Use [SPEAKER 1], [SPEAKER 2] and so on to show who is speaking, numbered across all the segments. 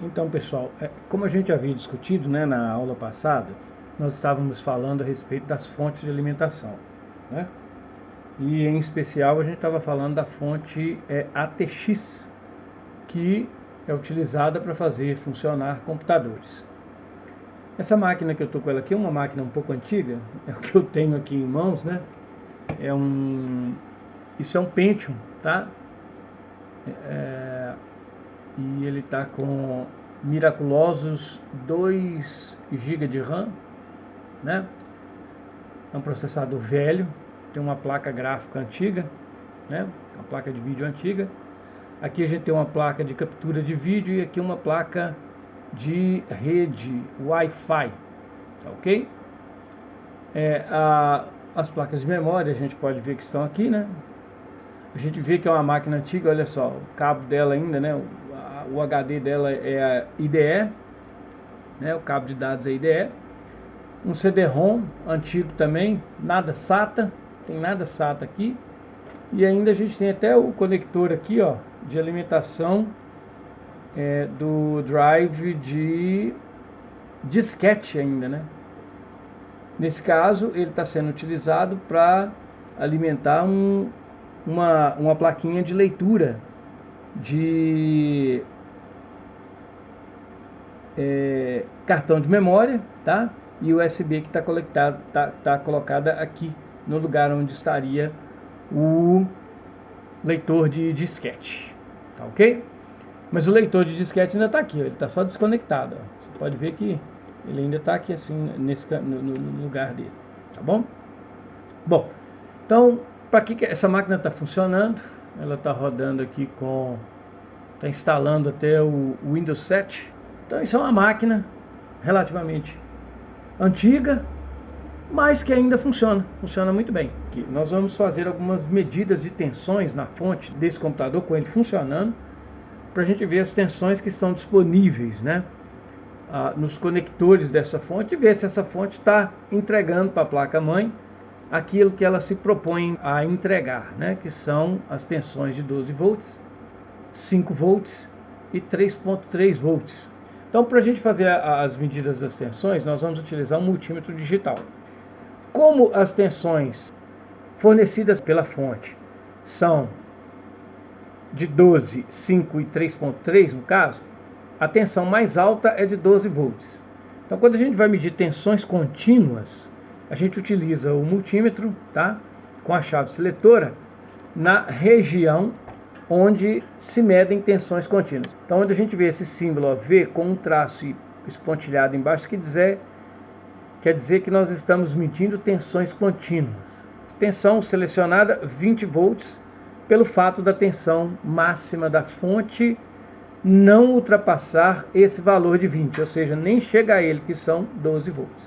[SPEAKER 1] Então, pessoal, como a gente havia discutido, né, na aula passada, nós estávamos falando a respeito das fontes de alimentação, né? E em especial a gente estava falando da fonte ATX, que é utilizada para fazer funcionar computadores. Essa máquina que eu estou com ela aqui é uma máquina um pouco antiga, é o que eu tenho aqui em mãos, né? Isso é um Pentium, tá? E ele está com miraculosos 2 GB de RAM, né? É um processador velho, tem uma placa gráfica antiga, né? Uma placa de vídeo antiga. Aqui a gente tem uma placa de captura de vídeo e aqui uma placa de rede Wi-Fi, tá ok? As placas de memória a gente pode ver que estão aqui, né? A gente vê que é uma máquina antiga, olha só, o cabo dela ainda, né? O HD dela é a IDE, né? O cabo de dados é IDE. Um CD-ROM antigo também, nada SATA, tem nada SATA aqui. E ainda a gente tem até o conector aqui, ó, de alimentação do drive de disquete ainda, né? Nesse caso, ele está sendo utilizado para alimentar uma plaquinha de leitura de cartão de memória, tá? E USB que está colocada aqui no lugar onde estaria o leitor de disquete, tá ok? Mas o leitor de disquete ainda está aqui, ó, ele está só desconectado, ó. Você pode ver que ele ainda está aqui assim no lugar dele, tá bom? Bom, então para que essa máquina está funcionando? Ela está rodando aqui está instalando até o Windows 7. Então isso é uma máquina relativamente antiga, mas que ainda funciona muito bem. Aqui, nós vamos fazer algumas medidas de tensões na fonte desse computador com ele funcionando, para a gente ver as tensões que estão disponíveis, né, nos conectores dessa fonte e ver se essa fonte está entregando para a placa-mãe aquilo que ela se propõe a entregar, né, que são as tensões de 12 volts, 5 volts e 3.3 volts. Então, para a gente fazer as medidas das tensões, nós vamos utilizar um multímetro digital. Como as tensões fornecidas pela fonte são de 12, 5 e 3.3 no caso, a tensão mais alta é de 12 volts. Então, quando a gente vai medir tensões contínuas, a gente utiliza o multímetro, tá, com a chave seletora na região onde se medem tensões contínuas. Então, onde a gente vê esse símbolo, ó, V com um traço espontilhado embaixo, quer dizer que nós estamos medindo tensões contínuas. Tensão selecionada 20 volts, pelo fato da tensão máxima da fonte não ultrapassar esse valor de 20, ou seja, nem chega a ele, que são 12 volts.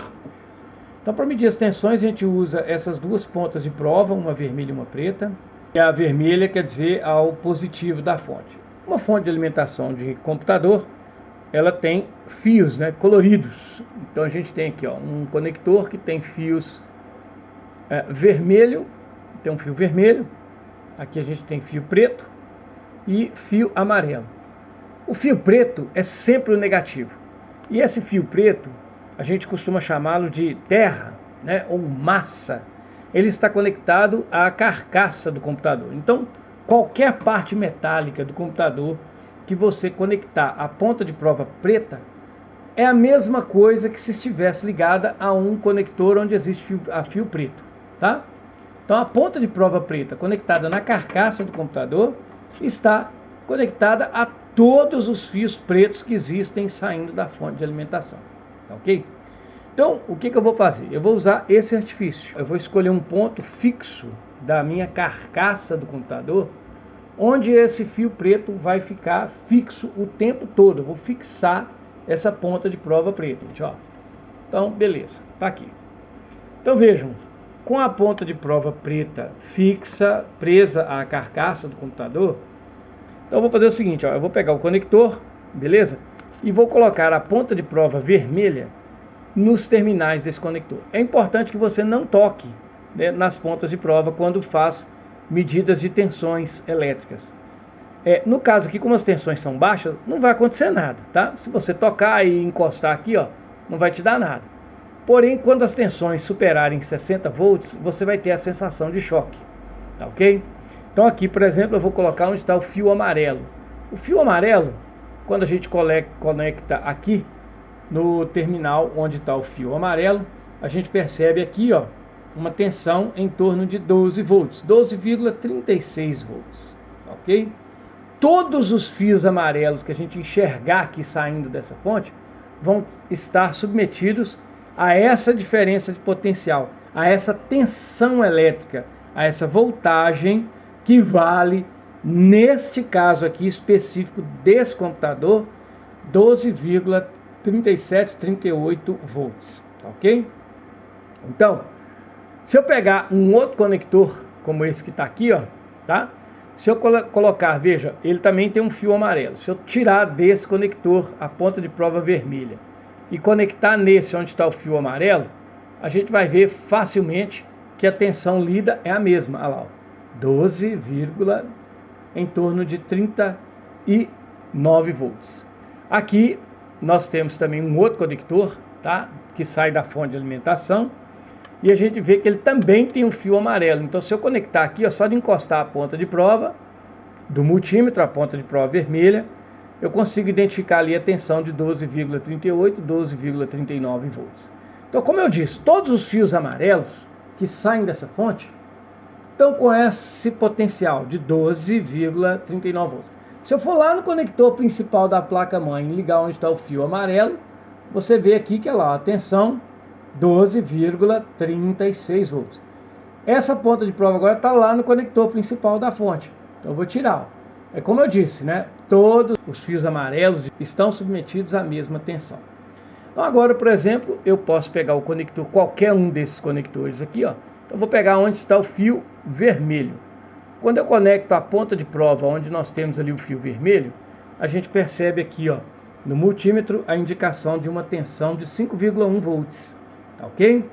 [SPEAKER 1] Então, para medir as tensões, a gente usa essas duas pontas de prova, uma vermelha e uma preta. E a vermelha quer dizer ao positivo da fonte. Uma fonte de alimentação de computador, ela tem fios, né, coloridos. Então a gente tem aqui, ó, um conector que tem fios vermelho, tem um fio vermelho. Aqui a gente tem fio preto e fio amarelo. O fio preto é sempre o negativo. E esse fio preto, a gente costuma chamá-lo de terra, né, ou massa. Ele está conectado à carcaça do computador. Então, qualquer parte metálica do computador que você conectar à ponta de prova preta é a mesma coisa que se estivesse ligada a um conector onde existe fio preto, tá? Então, a ponta de prova preta conectada na carcaça do computador está conectada a todos os fios pretos que existem saindo da fonte de alimentação, tá ok? Então, o que eu vou fazer? Eu vou usar esse artifício. Eu vou escolher um ponto fixo da minha carcaça do computador, onde esse fio preto vai ficar fixo o tempo todo. Eu vou fixar essa ponta de prova preta, gente, ó. Então, beleza, tá aqui. Então, vejam, com a ponta de prova preta fixa, presa à carcaça do computador, então eu vou fazer o seguinte, ó, eu vou pegar o conector, beleza? E vou colocar a ponta de prova vermelha nos terminais desse conector. É importante que você não toque, né, nas pontas de prova quando faz medidas de tensões elétricas. No caso aqui, como as tensões são baixas, não vai acontecer nada, tá? Se você tocar e encostar aqui, ó, não vai te dar nada. Porém, quando as tensões superarem 60 volts, você vai ter a sensação de choque, tá ok? Então aqui, por exemplo, eu vou colocar onde está o fio amarelo. O fio amarelo, quando a gente conecta aqui no terminal onde está o fio amarelo, a gente percebe aqui, ó, uma tensão em torno de 12 volts, 12,36 volts, ok? Todos os fios amarelos que a gente enxergar aqui saindo dessa fonte vão estar submetidos a essa diferença de potencial, a essa tensão elétrica, a essa voltagem que vale, neste caso aqui específico desse computador, 12,3738 volts, ok? Então, se eu pegar um outro conector, como esse que está aqui, ó, tá? Se eu colocar, veja, ele também tem um fio amarelo. Se eu tirar desse conector a ponta de prova vermelha e conectar nesse onde está o fio amarelo, a gente vai ver facilmente que a tensão lida é a mesma. Olha lá, ó, 12, em torno de 39 volts. Aqui nós temos também um outro conector, tá? Que sai da fonte de alimentação. E a gente vê que ele também tem um fio amarelo. Então, se eu conectar aqui, ó, só de encostar a ponta de prova do multímetro, a ponta de prova vermelha, eu consigo identificar ali a tensão de 12,38, 12,39 volts. Então, como eu disse, todos os fios amarelos que saem dessa fonte estão com esse potencial de 12,39 volts. Se eu for lá no conector principal da placa-mãe e ligar onde está o fio amarelo, você vê aqui que é lá a tensão 12,36 volts. Essa ponta de prova agora está lá no conector principal da fonte. Então eu vou tirar. É como eu disse, né? Todos os fios amarelos estão submetidos à mesma tensão. Então agora, por exemplo, eu posso pegar o conector, qualquer um desses conectores aqui, ó. Então eu vou pegar onde está o fio vermelho. Quando eu conecto a ponta de prova onde nós temos ali o fio vermelho, a gente percebe aqui, ó, no multímetro a indicação de uma tensão de 5,1 volts. Ok?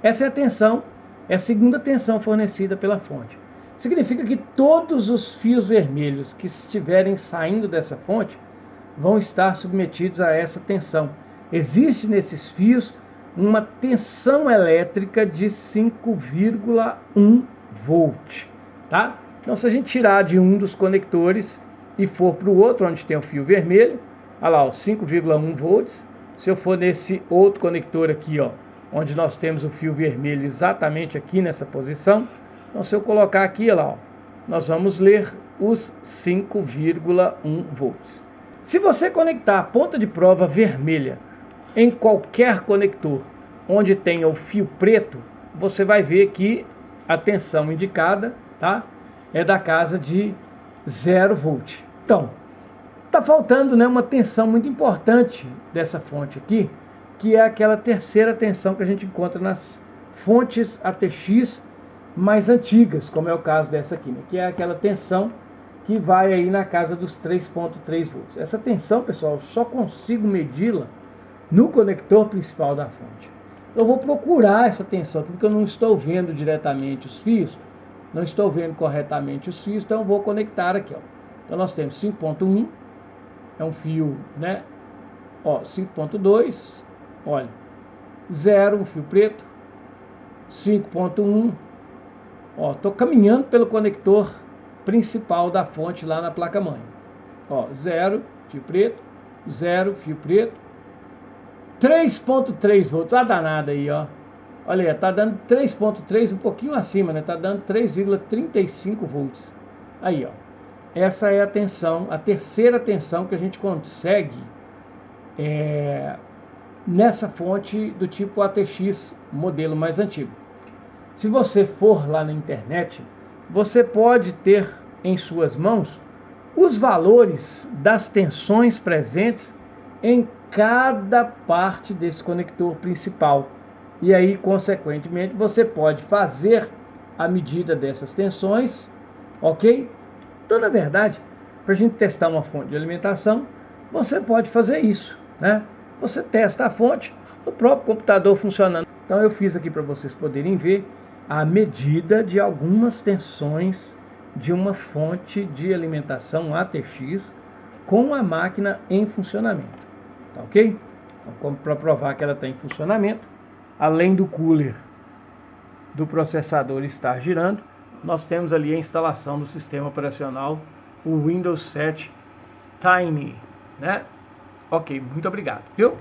[SPEAKER 1] Essa é a tensão, é a segunda tensão fornecida pela fonte. Significa que todos os fios vermelhos que estiverem saindo dessa fonte vão estar submetidos a essa tensão. Existe nesses fios uma tensão elétrica de 5,1 volt, tá? Então, se a gente tirar de um dos conectores e for para o outro onde tem o fio vermelho, olha lá, 5,1 volts. Se eu for nesse outro conector aqui, ó, onde nós temos o fio vermelho exatamente aqui nessa posição, então se eu colocar aqui, olha lá, ó, nós vamos ler os 5,1 volts. Se você conectar a ponta de prova vermelha em qualquer conector onde tenha o fio preto, você vai ver que a tensão indicada, tá, é da casa de 0 volt. Então, está faltando, né, uma tensão muito importante dessa fonte aqui, que é aquela terceira tensão que a gente encontra nas fontes ATX mais antigas, como é o caso dessa aqui, né, que é aquela tensão que vai aí na casa dos 3,3 volts. Essa tensão, pessoal, eu só consigo medi-la no conector principal da fonte. Eu vou procurar essa tensão, porque eu não estou vendo diretamente os fios, não estou vendo corretamente os fios, então eu vou conectar aqui, ó. Então nós temos 5,1, é um fio, né, ó, 5,2, olha, 0, um fio preto, 5,1, ó, estou caminhando pelo conector principal da fonte lá na placa-mãe, ó, 0, fio preto, 0, fio preto, 3,3 volts, a danada aí, ó, olha aí, tá dando 3,3, um pouquinho acima, né, tá dando 3,35 volts, aí, ó, essa é a tensão, a terceira tensão que a gente consegue nessa fonte do tipo ATX, modelo mais antigo. Se você for lá na internet, você pode ter em suas mãos os valores das tensões presentes em cada parte desse conector principal. E aí, consequentemente, você pode fazer a medida dessas tensões, ok? Então, na verdade, para a gente testar uma fonte de alimentação, você pode fazer isso, né? Você testa a fonte, o próprio computador funcionando. Então, eu fiz aqui para vocês poderem ver a medida de algumas tensões de uma fonte de alimentação ATX com a máquina em funcionamento, tá ok? Então, para provar que ela está em funcionamento, além do cooler do processador estar girando, nós temos ali a instalação do sistema operacional, o Windows 7 Tiny, né? Ok, muito obrigado, viu?